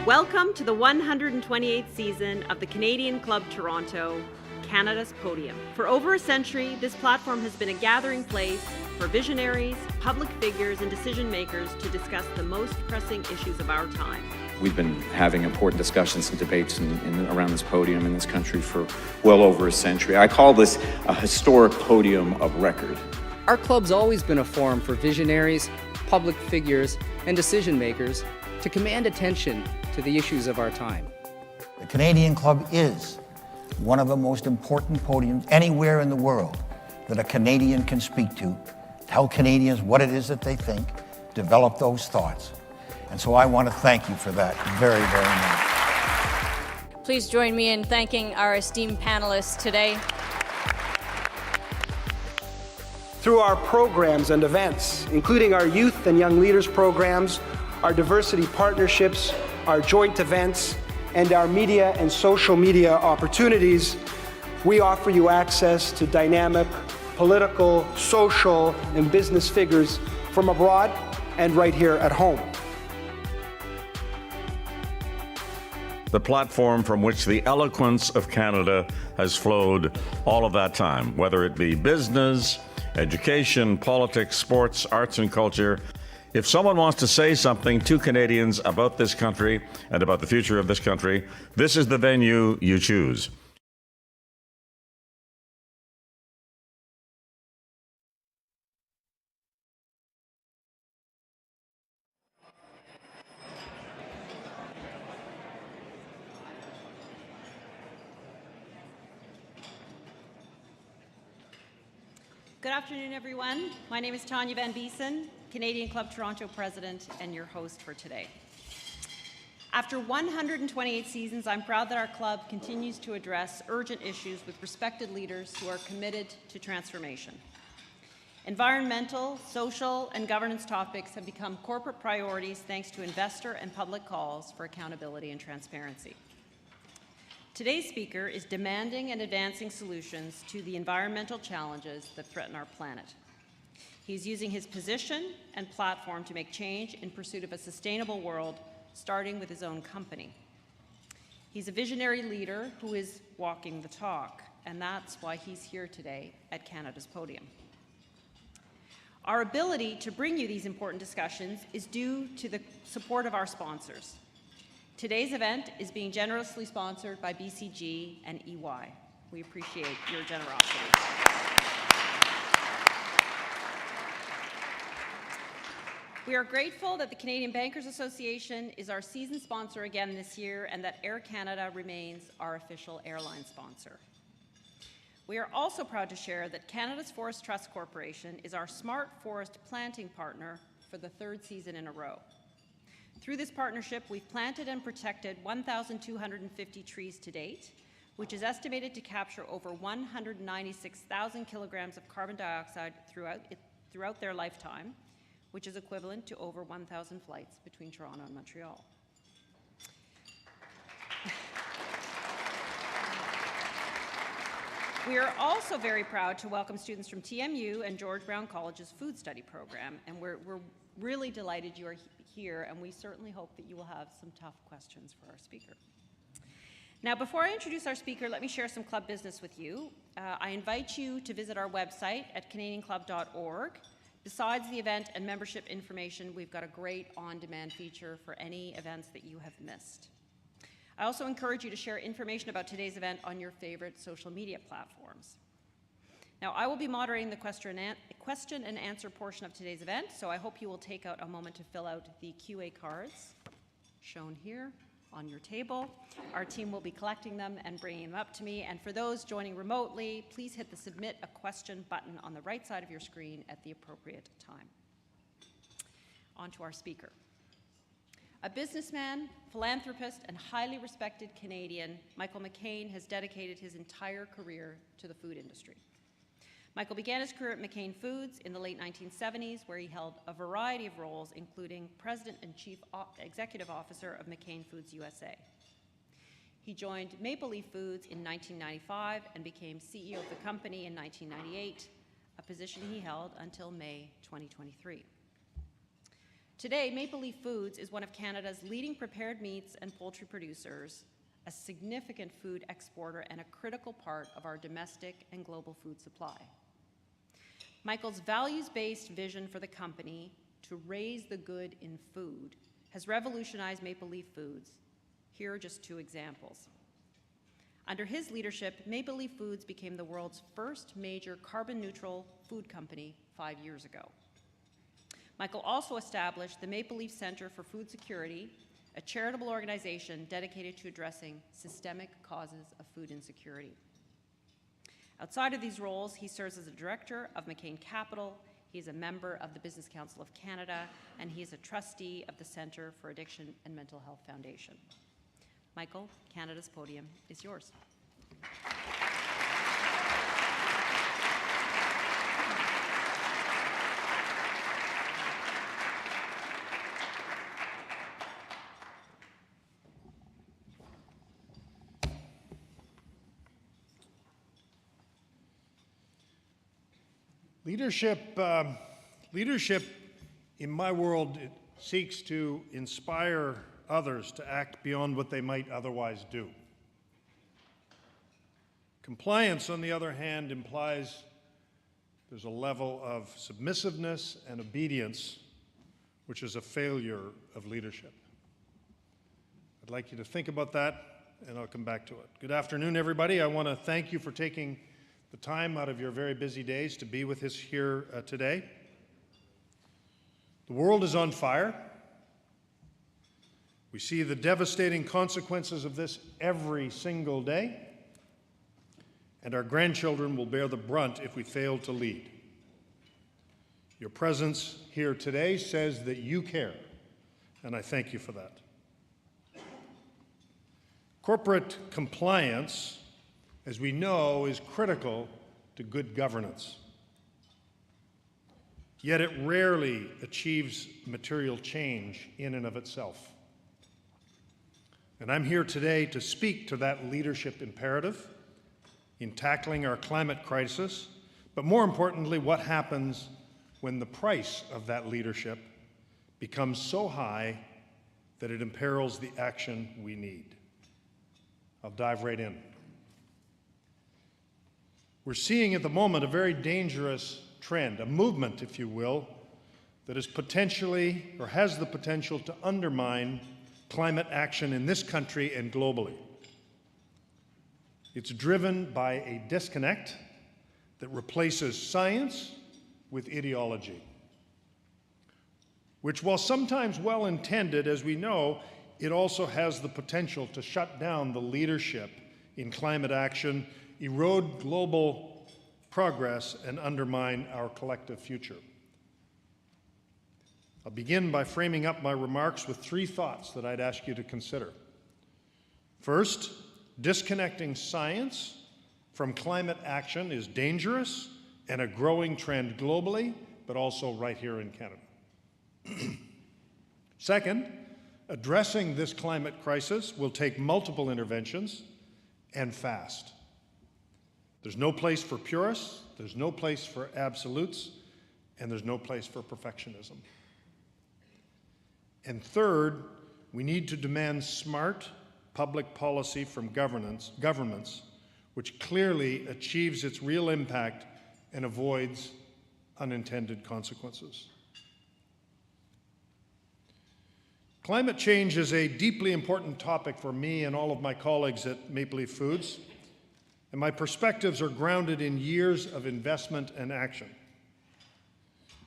Welcome to the 128th season of the Canadian Club Toronto, Canada's Podium. For over a century, this platform has been a gathering place for visionaries, public figures, and decision makers to discuss the most pressing issues of our time. We've been having important discussions and debates around this podium in this country for well over a century. I call this a historic podium of record. Our club's always been a forum for visionaries, public figures, and decision makers to command attention to the issues of our time. The Canadian Club is one of the most important podiums anywhere in the world that a Canadian can speak to, tell Canadians what it is that they think, develop those thoughts. And so I want to thank you for that very, very much. Please join me in thanking our esteemed panelists today. Through our programs and events, including our youth and young leaders programs, our diversity partnerships, our joint events, and our media and social media opportunities, we offer you access to dynamic political, social, and business figures from abroad and right here at home. The platform from which the eloquence of Canada has flowed all of that time, whether it be business, education, politics, sports, arts, and culture. If someone wants to say something to Canadians about this country and about the future of this country, this is the venue you choose. Good afternoon, everyone. My name is Tanya Van Biesen, Canadian Club Toronto President and your host for today. After 128 seasons, I'm proud that our club continues to address urgent issues with respected leaders who are committed to transformation. Environmental, social, and governance topics have become corporate priorities thanks to investor and public calls for accountability and transparency. Today's speaker is demanding and advancing solutions to the environmental challenges that threaten our planet. He's using his position and platform to make change in pursuit of a sustainable world, starting with his own company. He's a visionary leader who is walking the talk, and that's why he's here today at Canada's Podium. Our ability to bring you these important discussions is due to the support of our sponsors. Today's event is being generously sponsored by BCG and EY. We appreciate your generosity. We are grateful that the Canadian Bankers Association is our season sponsor again this year and that Air Canada remains our official airline sponsor. We are also proud to share that Canada's Forest Trust Corporation is our smart forest planting partner for the third season in a row. Through this partnership, we've planted and protected 1,250 trees to date, which is estimated to capture over 196,000 kilograms of carbon dioxide throughout their lifetime, which is equivalent to over 1,000 flights between Toronto and Montreal. We are also very proud to welcome students from TMU and George Brown College's Food Study program, and we're really delighted you are here, and we certainly hope that you will have some tough questions for our speaker. Now, before I introduce our speaker, let me share some club business with you. I invite you to visit our website at canadianclub.org. Besides the event and membership information, we've got a great on-demand feature for any events that you have missed. I also encourage you to share information about today's event on your favorite social media platforms. Now, I will be moderating the question and answer portion of today's event, so I hope you will take out a moment to fill out the QA cards shown here on your table. Our team will be collecting them and bringing them up to me, and for those joining remotely, please hit the Submit a Question button on the right side of your screen at the appropriate time. On to our speaker. A businessman, philanthropist, and highly respected Canadian, Michael McCain has dedicated his entire career to the food industry. Michael began his career at McCain Foods in the late 1970s, where he held a variety of roles, including President and Chief Executive Officer of McCain Foods USA. He joined Maple Leaf Foods in 1995 and became CEO of the company in 1998, a position he held until May 2023. Today, Maple Leaf Foods is one of Canada's leading prepared meats and poultry producers, a significant food exporter, and a critical part of our domestic and global food supply. Michael's values-based vision for the company to raise the good in food has revolutionized Maple Leaf Foods. Here are just two examples. Under his leadership, Maple Leaf Foods became the world's first major carbon-neutral food company 5 years ago. Michael also established the Maple Leaf Center for Food Security, a charitable organization dedicated to addressing systemic causes of food insecurity. Outside of these roles, he serves as a director of McCain Capital, he's a member of the Business Council of Canada, and he is a trustee of the Centre for Addiction and Mental Health Foundation. Michael, Canada's podium is yours. Leadership in my world, it seeks to inspire others to act beyond what they might otherwise do. Compliance, on the other hand, implies there's a level of submissiveness and obedience, which is a failure of leadership. I'd like you to think about that, and I'll come back to it. Good afternoon, everybody. I want to thank you for taking the time out of your very busy days to be with us here today. The world is on fire. We see the devastating consequences of this every single day, and our grandchildren will bear the brunt if we fail to lead. Your presence here today says that you care, and I thank you for that. Corporate compliance, as we know, is critical to good governance. Yet it rarely achieves material change in and of itself. And I'm here today to speak to that leadership imperative in tackling our climate crisis, but more importantly, what happens when the price of that leadership becomes so high that it imperils the action we need. I'll dive right in. We're seeing at the moment a very dangerous trend, a movement, if you will, that is potentially, or has the potential to undermine climate action in this country and globally. It's driven by a disconnect that replaces science with ideology, which, while sometimes well-intended, as we know, it also has the potential to shut down the leadership in climate action, erode global progress, and undermine our collective future. I'll begin by framing up my remarks with three thoughts that I'd ask you to consider. First, disconnecting science from climate action is dangerous and a growing trend globally, but also right here in Canada. Second, addressing this climate crisis will take multiple interventions and fast. There's no place for purists, there's no place for absolutes, and there's no place for perfectionism. And third, we need to demand smart public policy from governments which clearly achieves its real impact and avoids unintended consequences. Climate change is a deeply important topic for me and all of my colleagues at Maple Leaf Foods, and my perspectives are grounded in years of investment and action.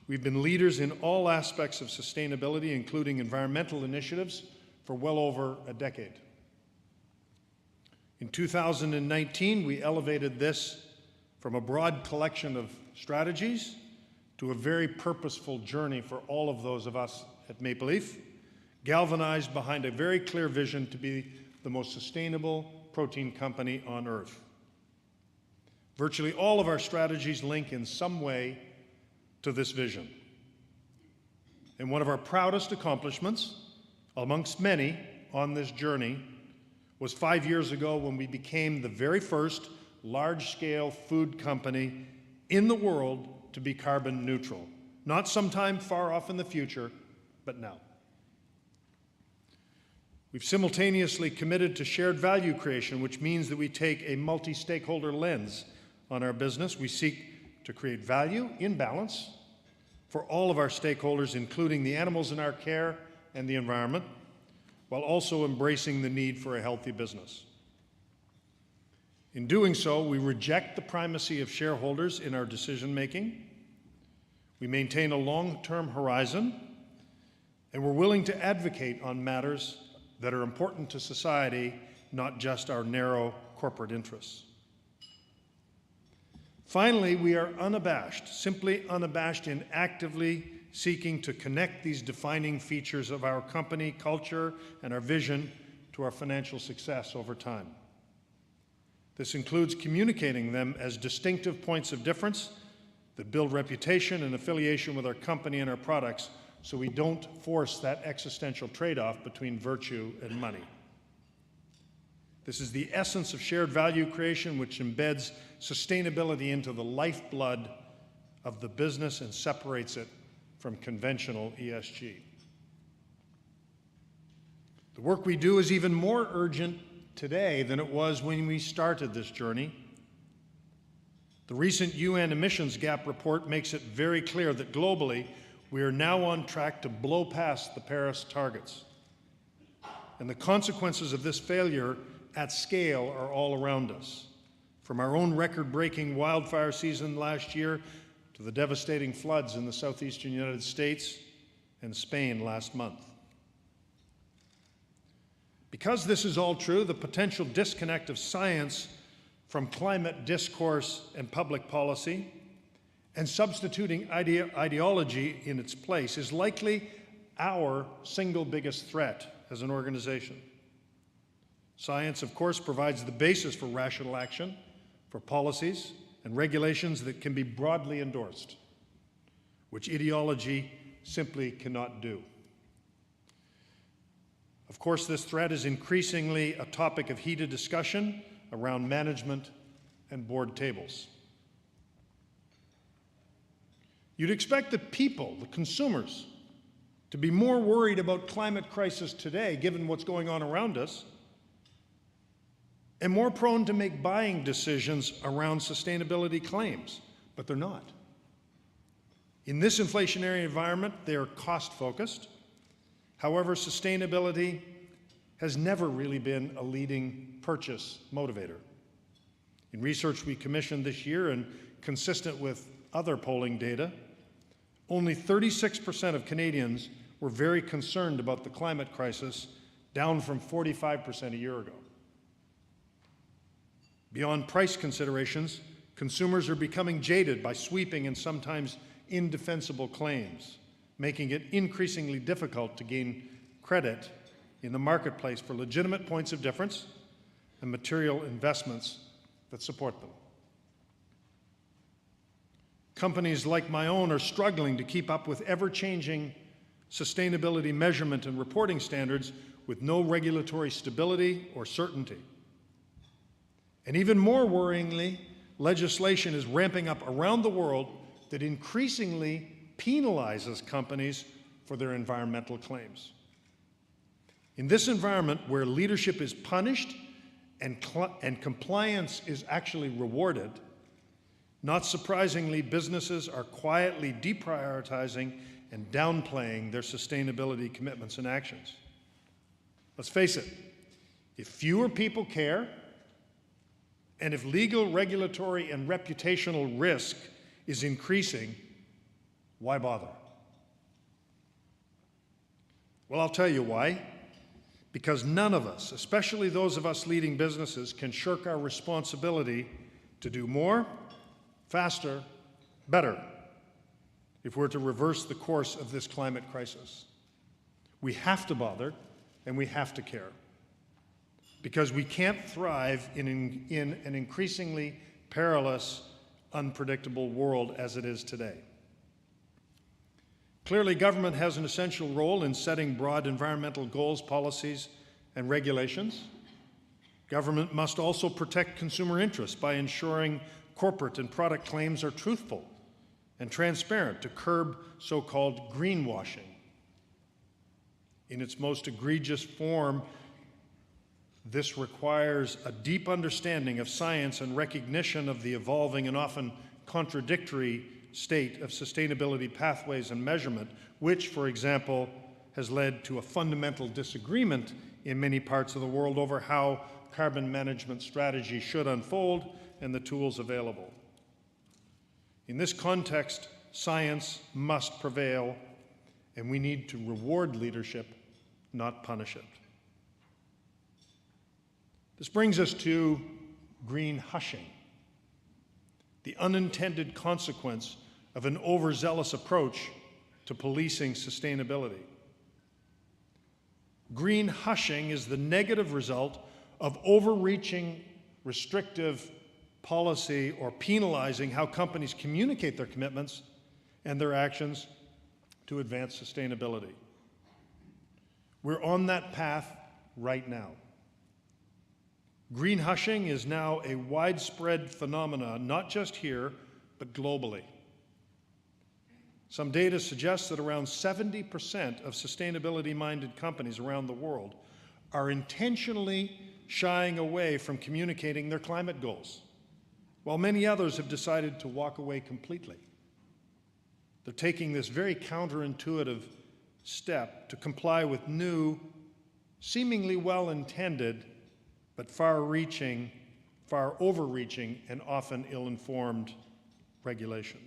We've been leaders in all aspects of sustainability, including environmental initiatives, for well over a decade. In 2019, we elevated this from a broad collection of strategies to a very purposeful journey for all of those of us at Maple Leaf, galvanized behind a very clear vision to be the most sustainable protein company on Earth. Virtually all of our strategies link in some way to this vision. And one of our proudest accomplishments, amongst many on this journey, was 5 years ago when we became the very first large-scale food company in the world to be carbon neutral. Not sometime far off in the future, but now. We've simultaneously committed to shared value creation, which means that we take a multi-stakeholder lens on our business. We seek to create value in balance for all of our stakeholders, including the animals in our care and the environment, while also embracing the need for a healthy business. In doing so, we reject the primacy of shareholders in our decision-making. We maintain a long-term horizon, and we're willing to advocate on matters that are important to society, not just our narrow corporate interests. Finally, we are unabashed, simply unabashed in actively seeking to connect these defining features of our company, culture, and our vision to our financial success over time. This includes communicating them as distinctive points of difference that build reputation and affiliation with our company and our products, so we don't force that existential trade-off between virtue and money. This is the essence of shared value creation, which embeds sustainability into the lifeblood of the business and separates it from conventional ESG. The work we do is even more urgent today than it was when we started this journey. The recent UN emissions gap report makes it very clear that globally, we are now on track to blow past the Paris targets. And the consequences of this failure at scale are all around us, from our own record-breaking wildfire season last year to the devastating floods in the southeastern United States and Spain last month. Because this is all true, the potential disconnect of science from climate discourse and public policy and substituting ideology in its place is likely our single biggest threat as an organization. Science, of course, provides the basis for rational action, for policies and regulations that can be broadly endorsed, which ideology simply cannot do. Of course, this threat is increasingly a topic of heated discussion around management and board tables. You'd expect the people, the consumers, to be more worried about climate crisis today, given what's going on around us, and more prone to make buying decisions around sustainability claims, but they're not. In this inflationary environment, they are cost-focused. However, sustainability has never really been a leading purchase motivator. In research we commissioned this year and consistent with other polling data, only 36% of Canadians were very concerned about the climate crisis, down from 45% a year ago. Beyond price considerations, consumers are becoming jaded by sweeping and sometimes indefensible claims, making it increasingly difficult to gain credit in the marketplace for legitimate points of difference and material investments that support them. Companies like my own are struggling to keep up with ever-changing sustainability measurement and reporting standards with no regulatory stability or certainty. And even more worryingly, legislation is ramping up around the world that increasingly penalizes companies for their environmental claims. In this environment where leadership is punished and compliance is actually rewarded, not surprisingly, businesses are quietly deprioritizing and downplaying their sustainability commitments and actions. Let's face it, if fewer people care, and if legal, regulatory, and reputational risk is increasing, why bother? Well, I'll tell you why. Because none of us, especially those of us leading businesses, can shirk our responsibility to do more, faster, better, if we're to reverse the course of this climate crisis. We have to bother, and we have to care. Because we can't thrive in an increasingly perilous, unpredictable world as it is today. Clearly, government has an essential role in setting broad environmental goals, policies, and regulations. Government must also protect consumer interests by ensuring corporate and product claims are truthful and transparent to curb so-called greenwashing. In its most egregious form, this requires a deep understanding of science and recognition of the evolving and often contradictory state of sustainability pathways and measurement, which, for example, has led to a fundamental disagreement in many parts of the world over how carbon management strategy should unfold and the tools available. In this context, science must prevail, and we need to reward leadership, not punish it. This brings us to greenhushing, the unintended consequence of an overzealous approach to policing sustainability. Greenhushing is the negative result of overreaching, restrictive policy or penalizing how companies communicate their commitments and their actions to advance sustainability. We're on that path right now. Greenhushing is now a widespread phenomenon, not just here, but globally. Some data suggests that around 70% of sustainability-minded companies around the world are intentionally shying away from communicating their climate goals, while many others have decided to walk away completely. They're taking this very counterintuitive step to comply with new, seemingly well-intended, but far-overreaching, and often ill-informed regulation.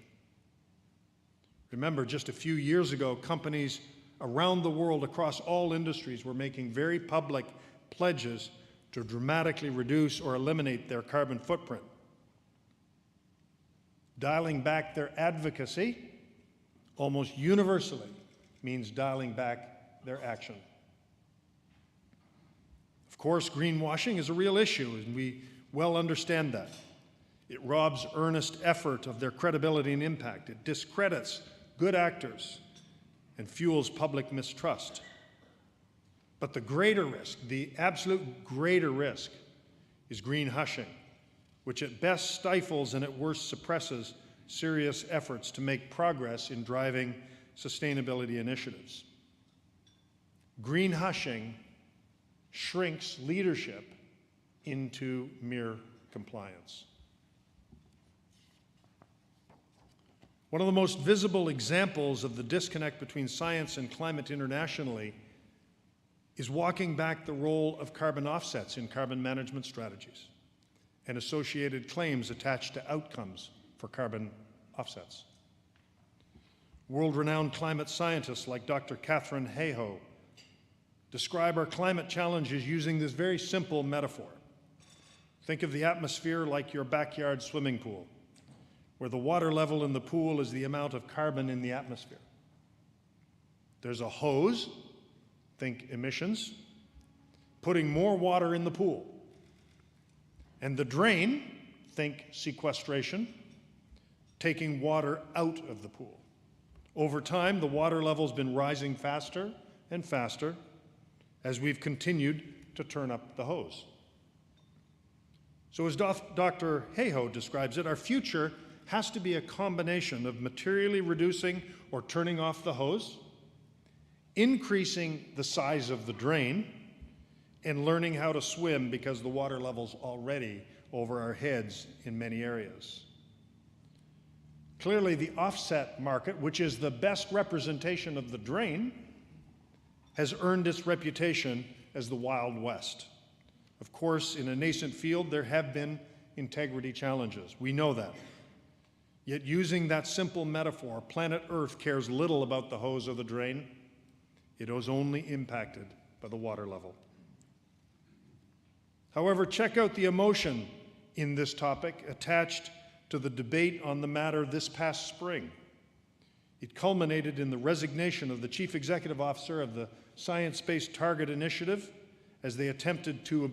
Remember, just a few years ago, companies around the world across all industries were making very public pledges to dramatically reduce or eliminate their carbon footprint. Dialing back their advocacy almost universally means dialing back their action. Of course, greenwashing is a real issue, and we well understand that. It robs earnest effort of their credibility and impact. It discredits good actors and fuels public mistrust. But the greater risk, the absolute greater risk, is greenhushing, which at best stifles and at worst suppresses serious efforts to make progress in driving sustainability initiatives. Greenhushing shrinks leadership into mere compliance. One of the most visible examples of the disconnect between science and climate internationally is walking back the role of carbon offsets in carbon management strategies and associated claims attached to outcomes for carbon offsets. World-renowned climate scientists like Dr. Catherine Hayhoe describe our climate challenges using this very simple metaphor. Think of the atmosphere like your backyard swimming pool, where the water level in the pool is the amount of carbon in the atmosphere. There's a hose, think emissions, putting more water in the pool. And the drain, think sequestration, taking water out of the pool. Over time, the water level's been rising faster and faster as we've continued to turn up the hose. So as Dr. Hayhoe describes it, our future has to be a combination of materially reducing or turning off the hose, increasing the size of the drain, and learning how to swim because the water level's already over our heads in many areas. Clearly, the offset market, which is the best representation of the drain, has earned its reputation as the Wild West. Of course, in a nascent field, there have been integrity challenges. We know that. Yet using that simple metaphor, planet Earth cares little about the hose or the drain. It is only impacted by the water level. However, check out the emotion in this topic attached to the debate on the matter this past spring. It culminated in the resignation of the Chief Executive Officer of the Science Based Target Initiative as they attempted to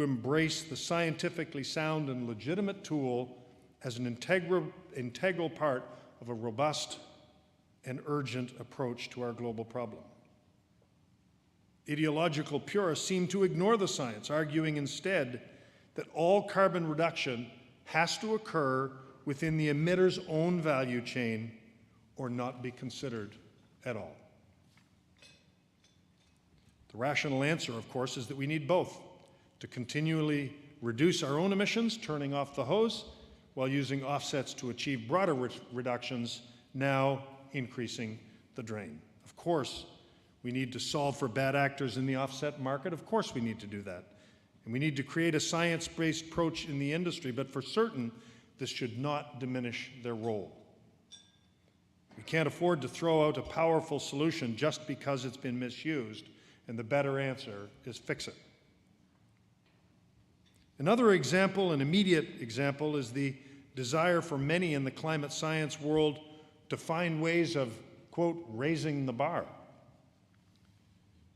embrace the scientifically sound and legitimate tool as an integral part of a robust and urgent approach to our global problem. Ideological purists seem to ignore the science, arguing instead that all carbon reduction has to occur within the emitter's own value chain or not be considered at all. The rational answer, of course, is that we need both to continually reduce our own emissions, turning off the hose, while using offsets to achieve broader reductions, now increasing the drain. Of course, we need to solve for bad actors in the offset market. Of course we need to do that. And we need to create a science-based approach in the industry, but for certain, this should not diminish their role. We can't afford to throw out a powerful solution just because it's been misused, and the better answer is fix it. Another example, an immediate example, is the desire for many in the climate science world to find ways of, quote, raising the bar.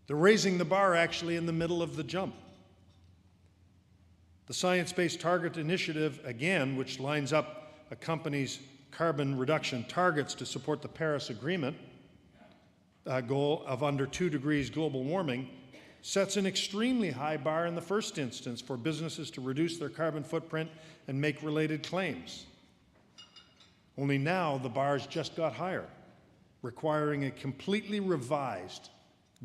They're raising the bar actually in the middle of the jump. The Science-Based Target Initiative, again, which lines up a company's carbon reduction targets to support the Paris Agreement goal of under 2 degrees global warming, sets an extremely high bar in the first instance for businesses to reduce their carbon footprint and make related claims. Only now the bars just got higher, requiring a completely revised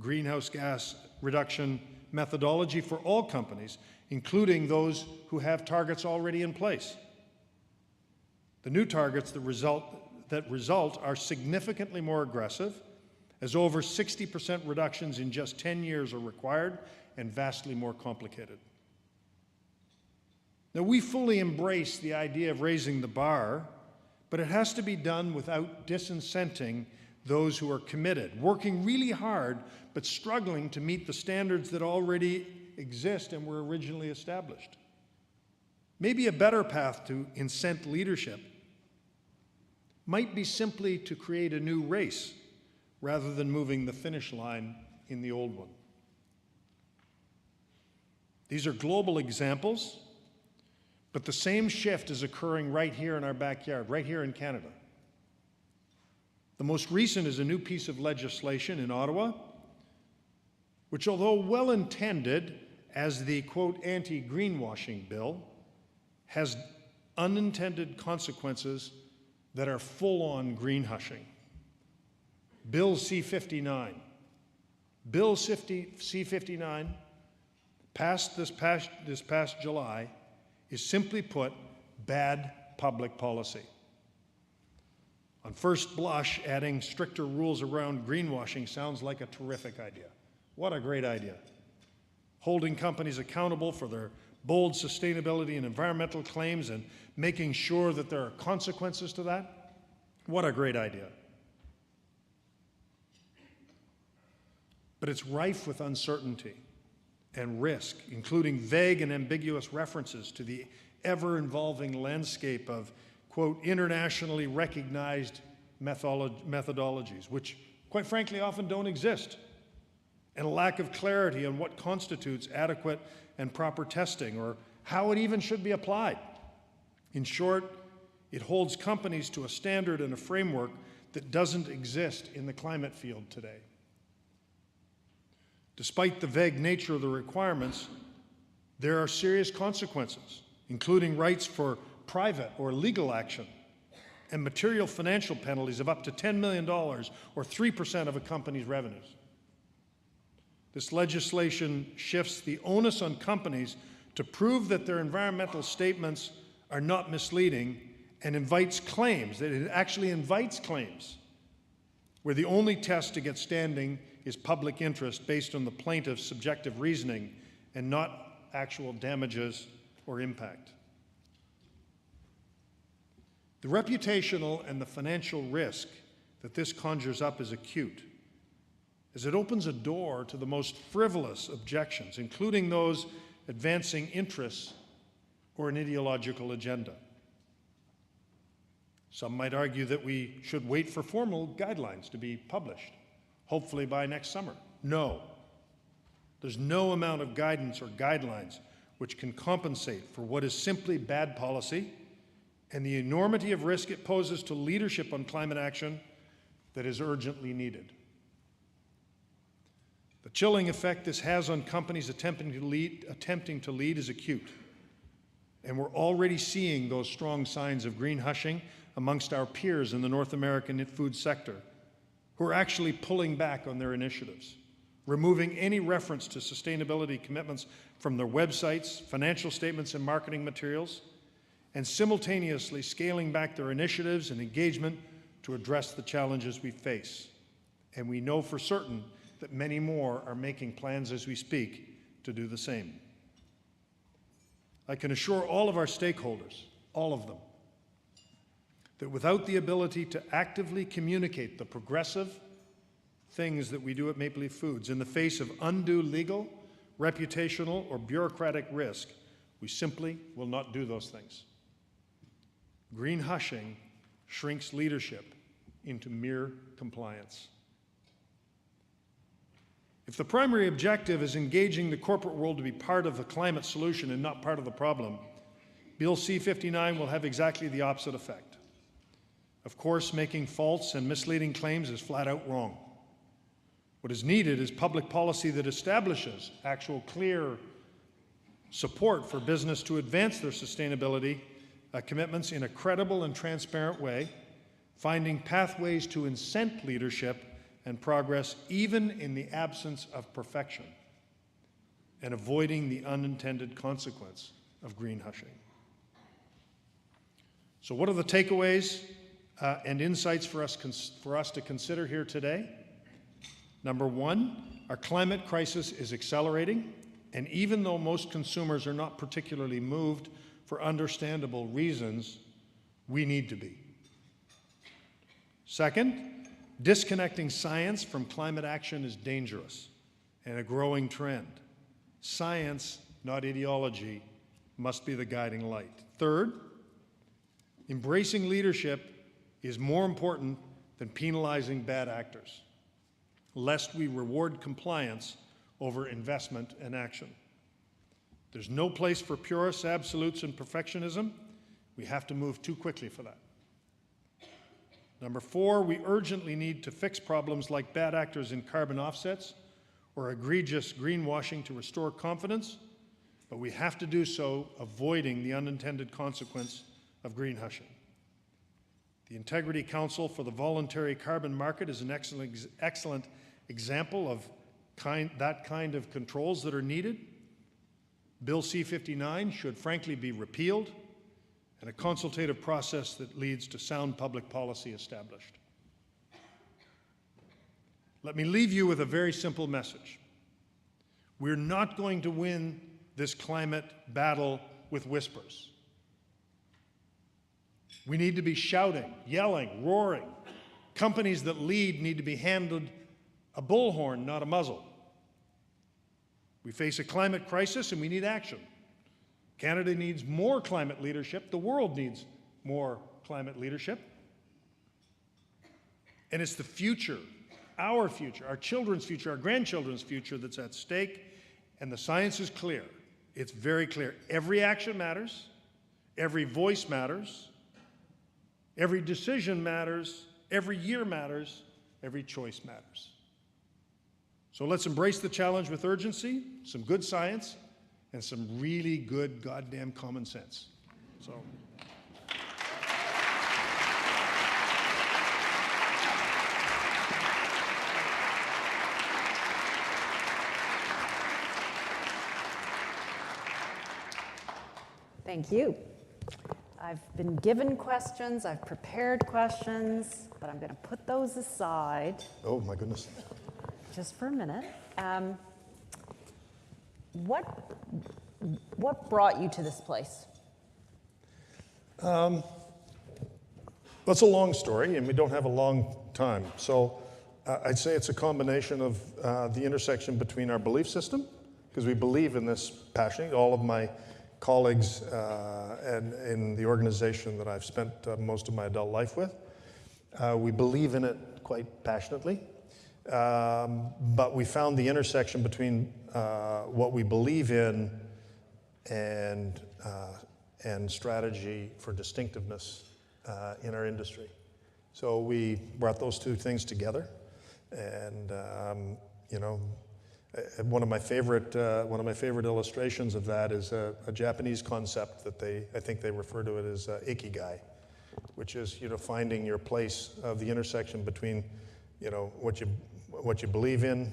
greenhouse gas reduction methodology for all companies, including those who have targets already in place. The new targets that result are significantly more aggressive, as over 60% reductions in just 10 years are required and vastly more complicated. Now, we fully embrace the idea of raising the bar, but it has to be done without disincenting those who are committed, working really hard but struggling to meet the standards that already exist and were originally established. Maybe a better path to incent leadership might be simply to create a new race rather than moving the finish line in the old one. These are global examples, but the same shift is occurring right here in our backyard, right here in Canada. The most recent is a new piece of legislation in Ottawa, which, although well-intended as the, quote, anti-greenwashing bill, has unintended consequences that are full-on greenhushing. Bill C-59. Bill C-59, passed this past July, is simply put, bad public policy. On first blush, adding stricter rules around greenwashing sounds like a terrific idea. What a great idea. Holding companies accountable for their bold sustainability and environmental claims and making sure that there are consequences to that. What a great idea. But it's rife with uncertainty and risk, including vague and ambiguous references to the ever-evolving landscape of, quote, internationally recognized methodologies, which, quite frankly, often don't exist, and a lack of clarity on what constitutes adequate and proper testing or how it even should be applied. In short, it holds companies to a standard and a framework that doesn't exist in the climate field today. Despite the vague nature of the requirements, there are serious consequences, including rights for private or legal action and material financial penalties of up to $10 million or 3% of a company's revenues. This legislation shifts the onus on companies to prove that their environmental statements are not misleading and invites claims, that it actually invites claims, where the only test to get standing is public interest based on the plaintiff's subjective reasoning and not actual damages or impact. The reputational and the financial risk that this conjures up is acute, as it opens a door to the most frivolous objections, including those advancing interests or an ideological agenda. Some might argue that we should wait for formal guidelines to be published, hopefully by next summer. No. There's no amount of guidance or guidelines which can compensate for what is simply bad policy and the enormity of risk it poses to leadership on climate action that is urgently needed. The chilling effect this has on companies attempting to lead is acute, and we're already seeing those strong signs of greenhushing amongst our peers in the North American food sector, who are actually pulling back on their initiatives, removing any reference to sustainability commitments from their websites, financial statements, and marketing materials, and simultaneously scaling back their initiatives and engagement to address the challenges we face. And we know for certain that many more are making plans as we speak to do the same. I can assure all of our stakeholders, all of them, that without the ability to actively communicate the progressive things that we do at Maple Leaf Foods in the face of undue legal, reputational, or bureaucratic risk, we simply will not do those things. Greenhushing shrinks leadership into mere compliance. If the primary objective is engaging the corporate world to be part of the climate solution and not part of the problem, Bill C-59 will have exactly the opposite effect. Of course, making false and misleading claims is flat out wrong. What is needed is public policy that establishes actual clear support for business to advance their sustainability commitments in a credible and transparent way, finding pathways to incent leadership and progress even in the absence of perfection, and avoiding the unintended consequence of greenhushing. So what are the takeaways and insights for us to consider here today? Number one, our climate crisis is accelerating, and even though most consumers are not particularly moved for understandable reasons, we need to be. Second, disconnecting science from climate action is dangerous and a growing trend. Science, not ideology, must be the guiding light. Third, embracing leadership is more important than penalizing bad actors, lest we reward compliance over investment and action. There's no place for purists, absolutes, and perfectionism. We have to move too quickly for that. Number four, we urgently need to fix problems like bad actors in carbon offsets or egregious greenwashing to restore confidence, but we have to do so avoiding the unintended consequence of greenhushing. The Integrity Council for the Voluntary Carbon Market is an excellent example of that kind of controls that are needed. Bill C-59 should frankly be repealed, and a consultative process that leads to sound public policy established. Let me leave you with a very simple message. We're not going to win this climate battle with whispers. We need to be shouting, yelling, roaring. Companies that lead need to be handed a bullhorn, not a muzzle. We face a climate crisis and we need action. Canada needs more climate leadership. The world needs more climate leadership. And it's the future, our children's future, our grandchildren's future that's at stake. And the science is clear. It's very clear. Every action matters. Every voice matters. Every decision matters. Every year matters. Every choice matters. So let's embrace the challenge with urgency, some good science, and some really good goddamn common sense. So. Thank you. I've been given questions, I've prepared questions, but I'm going to put those aside. Oh my goodness. Just for a minute. What brought you to this place? That's a long story, and we don't have a long time. So I'd say it's a combination of the intersection between our belief system, because we believe in this passionately. All of my colleagues and in the organization that I've spent most of my adult life with, we believe in it quite passionately. But we found the intersection between what we believe in and strategy for distinctiveness in our industry. So we brought those two things together, and one of my favorite illustrations of that is a Japanese concept that I think they refer to it as ikigai, which is finding your place of the intersection between what you believe in,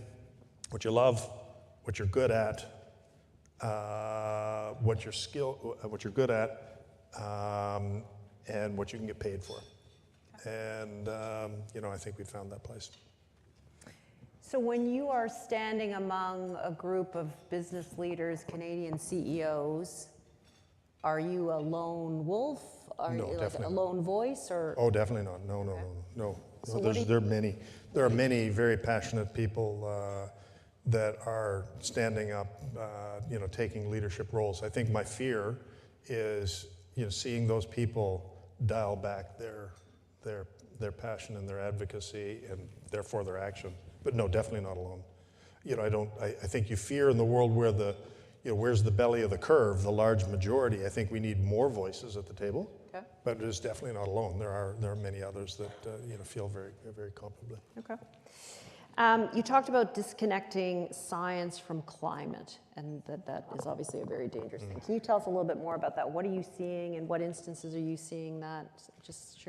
what you love, what you're good at, what you're good at, and what you can get paid for. And I think we found that place. So when you are standing among a group of business leaders, Canadian CEOs, are you a lone wolf? Are No, you like definitely a not. lone voice, or? Oh, definitely not. No. So There are many very passionate people that are standing up, taking leadership roles. I think my fear is, seeing those people dial back their passion and their advocacy and therefore their action. But no, definitely not alone. I think you fear in the world where where's the belly of the curve, the large majority. I think we need more voices at the table. Okay. But it is definitely not alone. There are many others that feel very, very comparably. Okay. You talked about disconnecting science from climate, and that is obviously a very dangerous thing. Can you tell us a little bit more about that? What are you seeing, and what instances are you seeing that? Just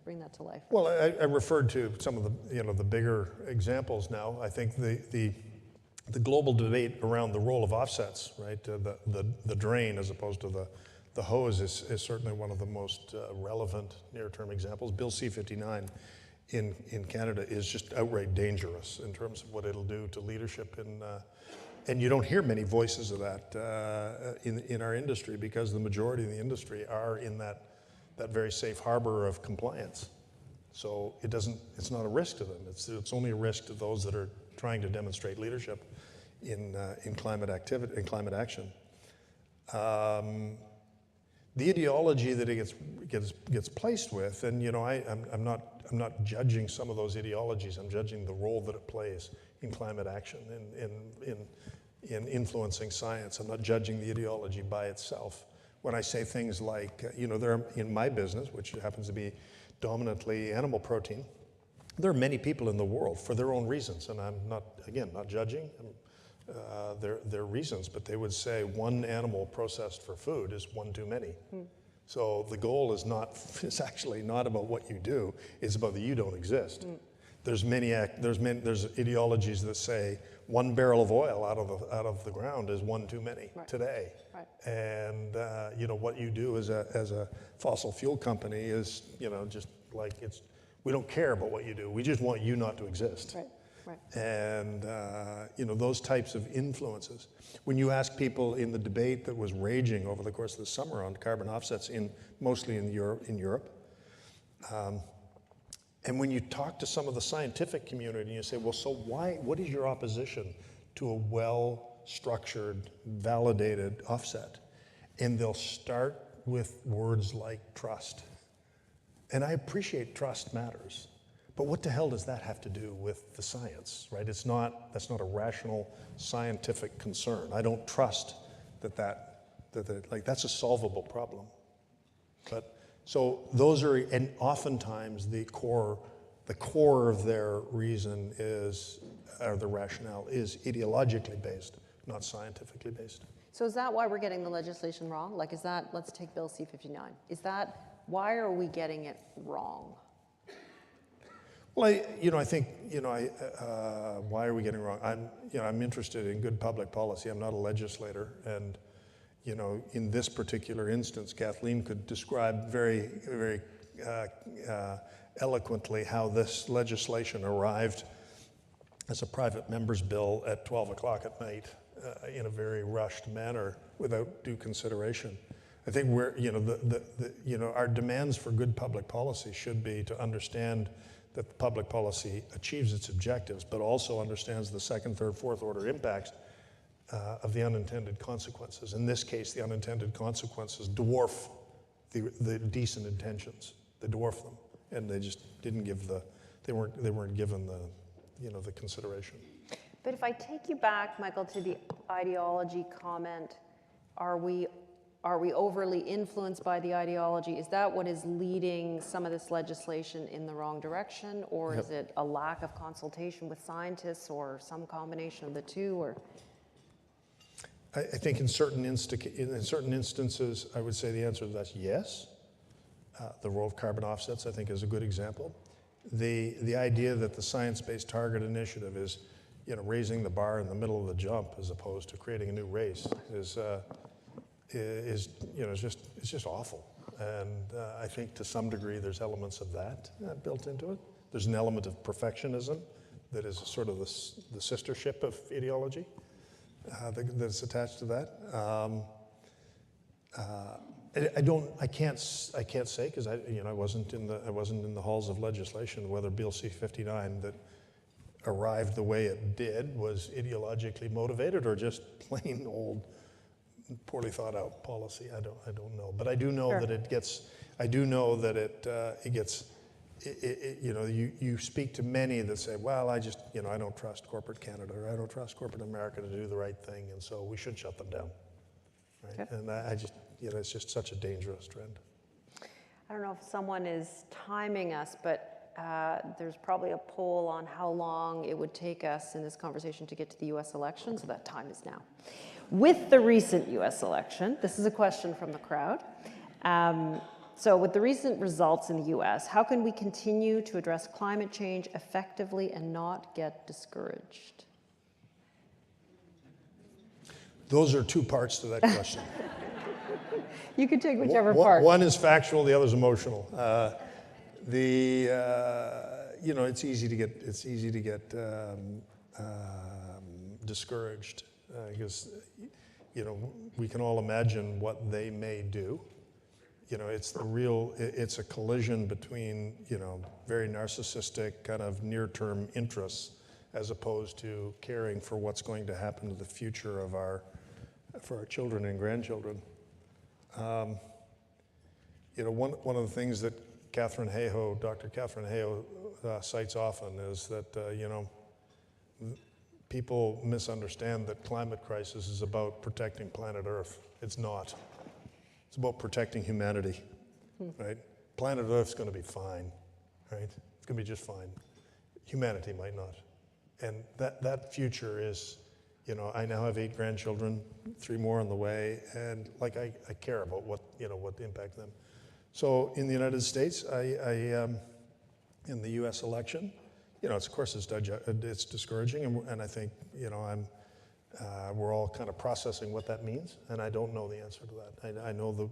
bring that to life. Well, I referred to some of the bigger examples now. I think the global debate around the role of offsets, right? The drain as opposed to the hose is certainly one of the most relevant near-term examples. Bill C-59 in Canada is just outright dangerous in terms of what it'll do to leadership, and you don't hear many voices of that in our industry, because the majority of the industry are in that very safe harbor of compliance. So it's not a risk to them. It's only a risk to those that are trying to demonstrate leadership in climate activity and climate action. The ideology that it gets placed with, and I'm not judging some of those ideologies. I'm judging the role that it plays in climate action, in influencing science. I'm not judging the ideology by itself. When I say things like, in my business, which happens to be dominantly animal protein, there are many people in the world for their own reasons, and I'm not judging their reasons, but they would say one animal processed for food is one too many. So the goal is actually not about what you do, it's about that you don't exist. There's ideologies that say 1 barrel of oil out of the ground is one too many today. Right. And what you do as a fossil fuel company is just like we don't care about what you do. We just want you not to exist. Right. Right. And those types of influences. When you ask people in the debate that was raging over the course of the summer on carbon offsets, mostly in Europe, and when you talk to some of the scientific community, and you say, well, so what is your opposition to a well-structured, validated offset? And they'll start with words like trust. And I appreciate trust matters. But what the hell does that have to do with the science, right? That's not a rational scientific concern. I don't trust that's a solvable problem. But so those are, and oftentimes the core of their reason or the rationale is ideologically based, not scientifically based. So is that why we're getting the legislation wrong? Like, let's take Bill C-59. Why are we getting it wrong? Well, I think, why are we getting it wrong? I'm interested in good public policy. I'm not a legislator, and in this particular instance, Kathleen could describe very, very eloquently how this legislation arrived as a private member's bill at 12 o'clock at night in a very rushed manner without due consideration. I think our demands for good public policy should be to understand that the public policy achieves its objectives, but also understands the second, third, fourth order impacts of the unintended consequences. In this case, the unintended consequences dwarf the decent intentions. They dwarf them, and they just didn't give they weren't given the consideration. But if I take you back, Michael, to the ideology comment, are we overly influenced by the ideology? Is that what is leading some of this legislation in the wrong direction, or is it a lack of consultation with scientists, or some combination of the two? Or I think in certain instances, I would say the answer to that's yes. The role of carbon offsets, I think, is a good example. The idea that the Science-Based Target Initiative is raising the bar in the middle of the jump as opposed to creating a new race is just awful. And I think to some degree there's elements of that built into it. There's an element of perfectionism that is sort of the sistership of ideology that's attached to that. I can't say because I wasn't in the halls of legislation whether Bill C-59 that arrived the way it did was ideologically motivated or just plain old poorly thought out policy. I don't know, but I do know that it gets. I do know that it gets. You speak to many that say, well, I don't trust corporate Canada or I don't trust corporate America to do the right thing, and so we should shut them down. Right? Okay. And I just, it's just such a dangerous trend. I don't know if someone is timing us, but there's probably a poll on how long it would take us in this conversation to get to the U.S. election, so that time is now. With the recent U.S. election, this is a question from the crowd. So with the recent results in the U.S., how can we continue to address climate change effectively and not get discouraged? Those are two parts to that question. You can take whichever part. One is factual, the other is emotional. It's easy to get discouraged because we can all imagine what they may do. It's a collision between very narcissistic kind of near-term interests as opposed to caring for what's going to happen to the future for our children and grandchildren. One of the things that Dr. Catherine Hayhoe cites often is that people misunderstand that climate crisis is about protecting planet Earth. It's not. It's about protecting humanity, right? Planet Earth's going to be fine, right? It's going to be just fine. Humanity might not. And that future is, I now have 8 grandchildren, 3 more on the way, and I care about what impact them. So in the United States, in the U.S. election, of course it's discouraging, and I think we're all kind of processing what that means, and I don't know the answer to that. I know the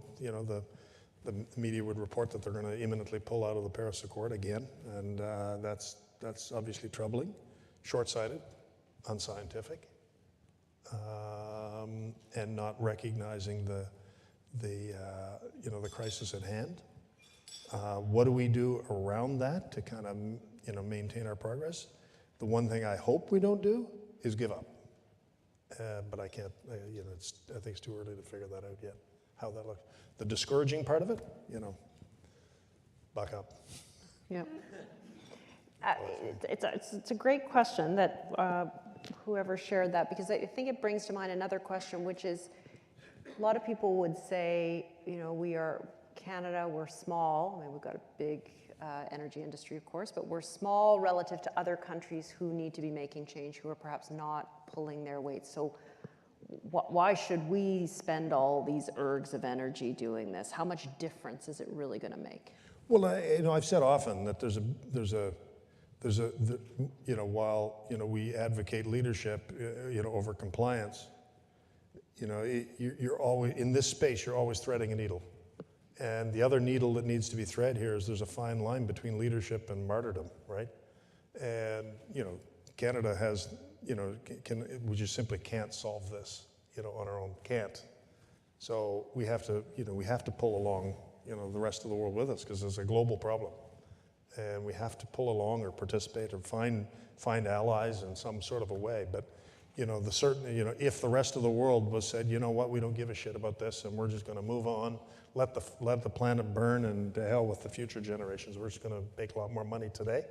media would report that they're going to imminently pull out of the Paris Accord again, and that's obviously troubling, short-sighted, unscientific, and not recognizing the crisis at hand. What do we do around that to kind of maintain our progress? The one thing I hope we don't do is give up. But I can't, I think it's too early to figure that out yet, how that looks. The discouraging part of it, buck up. Yeah. It's a great question that whoever shared that, because I think it brings to mind another question, which is a lot of people would say, we are Canada, we're small. I mean, we've got a big energy industry, of course, but we're small relative to other countries who need to be making change, who are perhaps not pulling their weight. So why should we spend all these ergs of energy doing this? How much difference is it really going to make? Well, I've said often that while we advocate leadership, over compliance, you're always in this space. You're always threading a needle. And the other needle that needs to be thread here is there's a fine line between leadership and martyrdom, right? And, Canada has, we just simply can't solve this, on our own, can't. So we have to pull along, the rest of the world with us because it's a global problem. And we have to pull along or participate or find allies in some sort of a way. But, if the rest of the world was said, we don't give a shit about this and we're just going to move on, let the planet burn and to hell with the future generations. We're just going to make a lot more money today.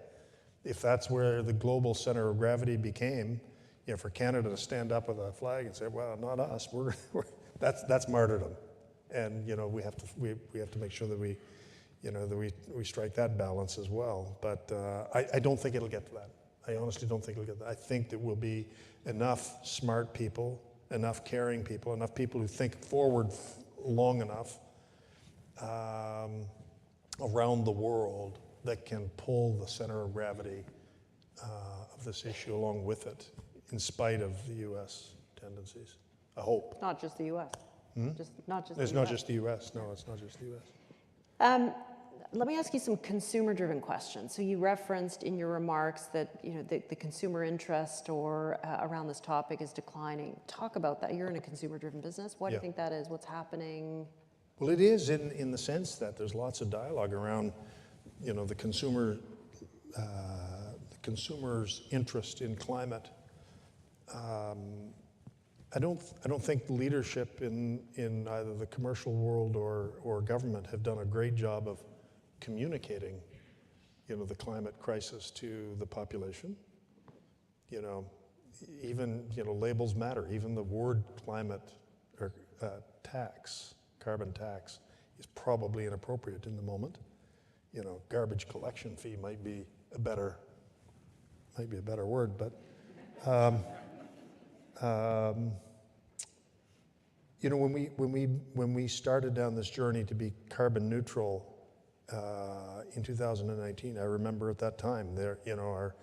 If that's where the global center of gravity became, for Canada to stand up with a flag and say, well, not us, that's martyrdom. And, we have to make sure that we strike that balance as well. But I don't think it'll get to that. I honestly don't think it'll get to that. I think there will be enough smart people, enough caring people, enough people who think forward long enough around the world that can pull the center of gravity of this issue along with it. in spite of the U.S. tendencies. I hope. Not just the U.S. Not just It's the not US. just the U.S. No, it's not just the U.S. Let me ask you some consumer-driven questions. So you referenced in your remarks that the consumer interest or around this topic is declining. Talk about that. You're in a consumer-driven business. Why do you Yeah. think that is? What's happening? Well, it is in the sense that there's lots of dialogue around, the consumer's interest in climate. I don't think leadership in either the commercial world or government have done a great job of communicating, the climate crisis to the population. Even labels matter. Even the word climate or carbon tax, is probably inappropriate in the moment. Garbage collection fee might be a better word, but. When we started down this journey to be carbon neutral in 2019, I remember at that time, our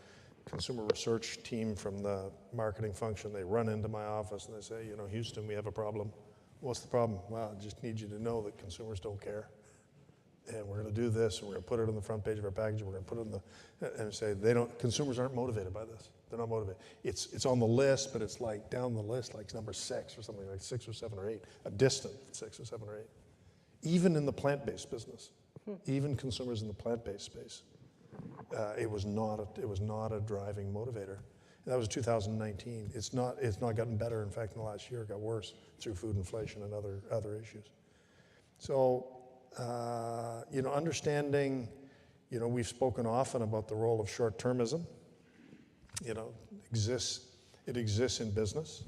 consumer research team from the marketing function, they run into my office and they say, Houston, we have a problem. What's the problem? Well, I just need you to know that consumers don't care. And we're going to do this, and we're going to put it on the front page of our package, and we're going to put it in and say, consumers aren't motivated by this. They're not motivated. It's on the list, but it's like down the list, like number 6 or something, like 6 or 7 or 8, a distant 6 or 7 or 8. Even in the plant-based business, even consumers in the plant-based space, it was not a driving motivator. And that was 2019. It's not gotten better. In fact, in the last year, it got worse through food inflation and other issues. So, understanding, we've spoken often about the role of short-termism. It exists in business,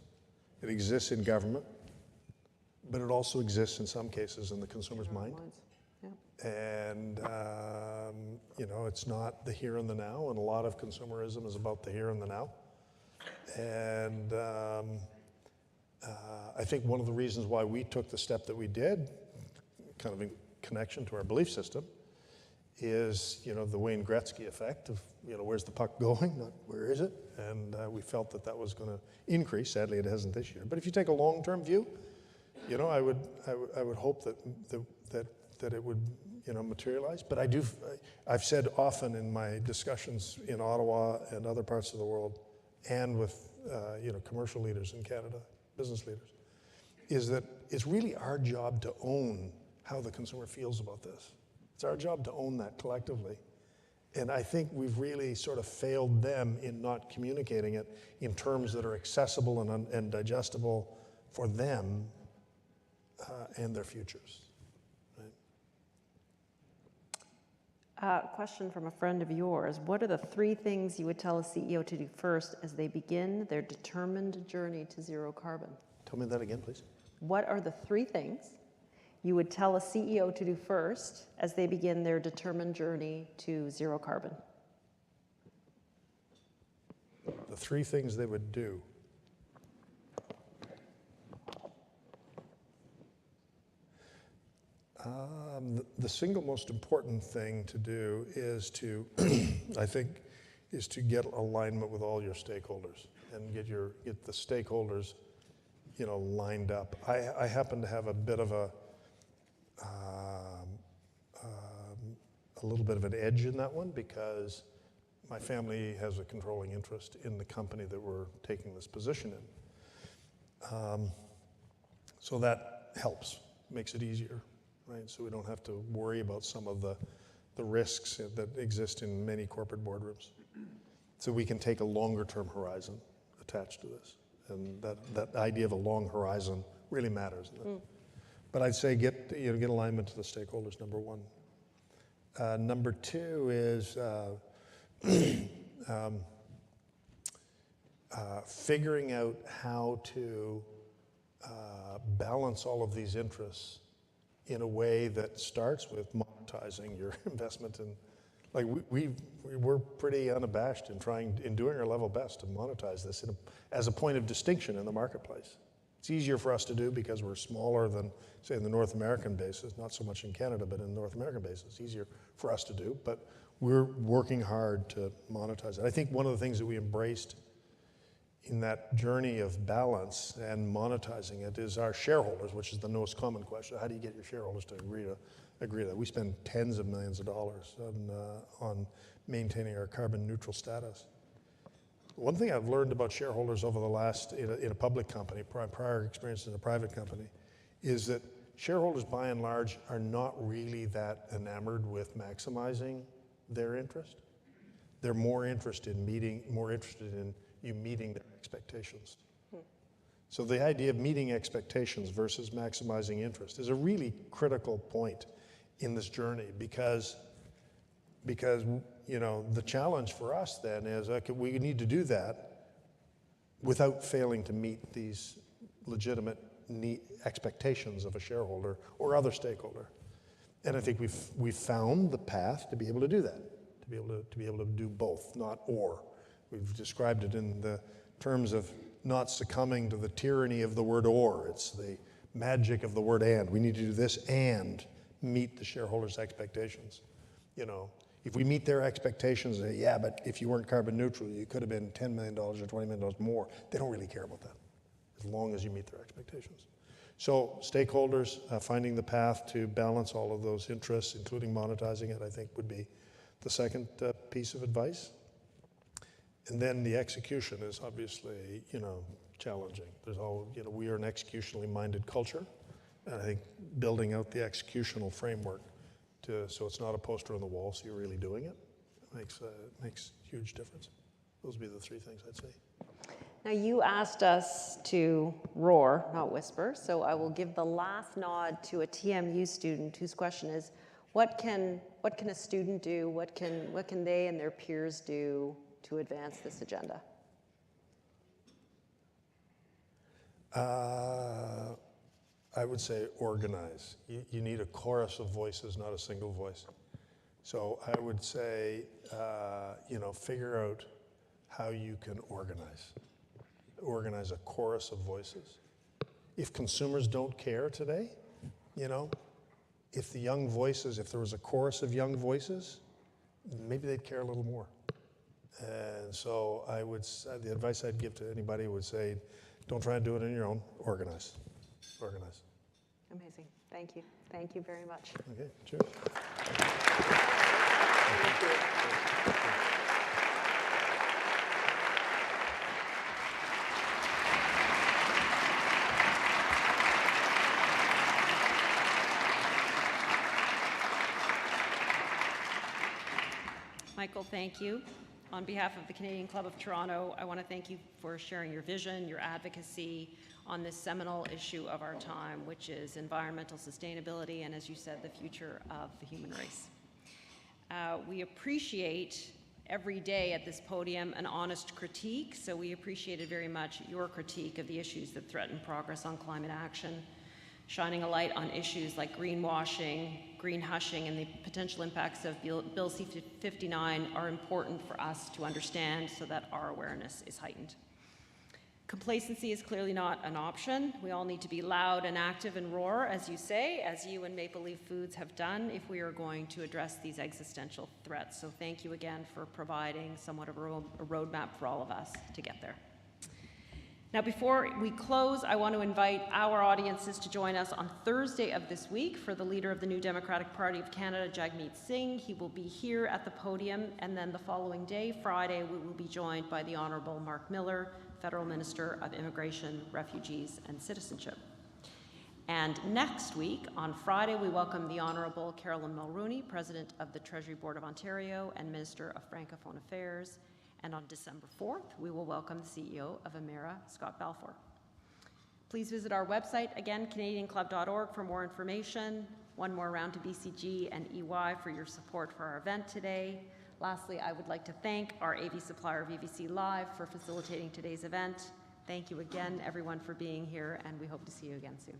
it exists in government, but it also exists in some cases in the consumer's mind. Yeah. And, it's not the here and the now, and a lot of consumerism is about the here and the now. And I think one of the reasons why we took the step that we did, kind of in connection to our belief system, is the Wayne Gretzky effect of where's the puck going, not where is it, and we felt that was going to increase. Sadly, it hasn't this year. But if you take a long-term view, I would hope that it would materialize. But I've said often in my discussions in Ottawa and other parts of the world, and with commercial leaders in Canada, business leaders, is that it's really our job to own how the consumer feels about this. It's our job to own that collectively. And I think we've really sort of failed them in not communicating it in terms that are accessible and digestible for them and their futures. Right? Question from a friend of yours. What are the 3 things you would tell a CEO to do first as they begin their determined journey to zero carbon? Tell me that again, please. What are the 3 things you would tell a CEO to do first as they begin their determined journey to zero carbon? The 3 things they would do. The single most important thing to do is to, I think, is to get alignment with all your stakeholders and get the stakeholders, lined up. I happen to have a bit of a little bit of an edge in that one because my family has a controlling interest in the company that we're taking this position in. So that helps, makes it easier, right? So we don't have to worry about some of the risks that exist in many corporate boardrooms. So we can take a longer term horizon attached to this. And that idea of a long horizon really matters. But I'd say get alignment to the stakeholders, number 1. Number 2 is figuring out how to balance all of these interests in a way that starts with monetizing your investment in, like we're pretty unabashed in doing our level best to monetize this as a point of distinction in the marketplace. It's easier for us to do because we're smaller than, say, in the North American basis, not so much in Canada, but in the North American basis. It's easier for us to do, but we're working hard to monetize it. I think one of the things that we embraced in that journey of balance and monetizing it is our shareholders, which is the most common question. How do you get your shareholders to agree that? We spend tens of millions of dollars on maintaining our carbon neutral status. One thing I've learned about shareholders over the last, in a public company, prior experience in a private company, is that shareholders by and large are not really that enamored with maximizing their interest. They're more interested in you meeting their expectations. So the idea of meeting expectations versus maximizing interest is a really critical point in this journey because the challenge for us then is we need to do that without failing to meet these legitimate expectations of a shareholder or other stakeholder. And I think we've found the path to be able to do that, to be able to do both, not or. We've described it in the terms of not succumbing to the tyranny of the word or. It's the magic of the word and. We need to do this and meet the shareholders' expectations. If we meet their expectations, yeah, but if you weren't carbon neutral, you could have been $10 million or $20 million more. They don't really care about that, as long as you meet their expectations. So stakeholders, finding the path to balance all of those interests, including monetizing it, I think would be the second piece of advice. And then the execution is obviously, challenging. We are an executionally minded culture, and I think building out the executional framework so it's not a poster on the wall, so you're really doing it, makes a huge difference. Those would be the three things I'd say. Now, you asked us to roar, not whisper, so I will give the last nod to a TMU student whose question is, what can a student do? What can they and their peers do to advance this agenda? I would say organize. You need a chorus of voices, not a single voice. So I would say, figure out how you can organize. Organize a chorus of voices. If consumers don't care today, if the young voices, if there was a chorus of young voices, maybe they'd care a little more. And so the advice I'd give to anybody would say, don't try and do it on your own, organize. Organize. Amazing. Thank you. Thank you very much. Okay, cheers. Thank you. Michael, thank you. On behalf of the Canadian Club of Toronto, I want to thank you for sharing your vision, your advocacy on this seminal issue of our time, which is environmental sustainability and, as you said, the future of the human race. We appreciate every day at this podium an honest critique, so we appreciated very much your critique of the issues that threaten progress on climate action, shining a light on issues like greenwashing, greenhushing, and the potential impacts of Bill C-59 are important for us to understand so that our awareness is heightened. Complacency is clearly not an option. We all need to be loud and active and roar, as you say, as you and Maple Leaf Foods have done, if we are going to address these existential threats. So thank you again for providing somewhat of a roadmap for all of us to get there. Now, before we close, I want to invite our audiences to join us on Thursday of this week for the leader of the New Democratic Party of Canada, Jagmeet Singh. He will be here at the podium, and then the following day, Friday, we will be joined by the Honourable Mark Miller, Federal Minister of Immigration, Refugees and Citizenship. And next week, on Friday, we welcome the Honourable Caroline Mulroney, President of the Treasury Board of Ontario and Minister of Francophone Affairs. And on December 4th, we will welcome the CEO of Emera, Scott Balfour. Please visit our website, again, canadianclub.org, for more information. One more round to BCG and EY for your support for our event today. Lastly, I would like to thank our AV supplier, VVC Live, for facilitating today's event. Thank you again, everyone, for being here, and we hope to see you again soon.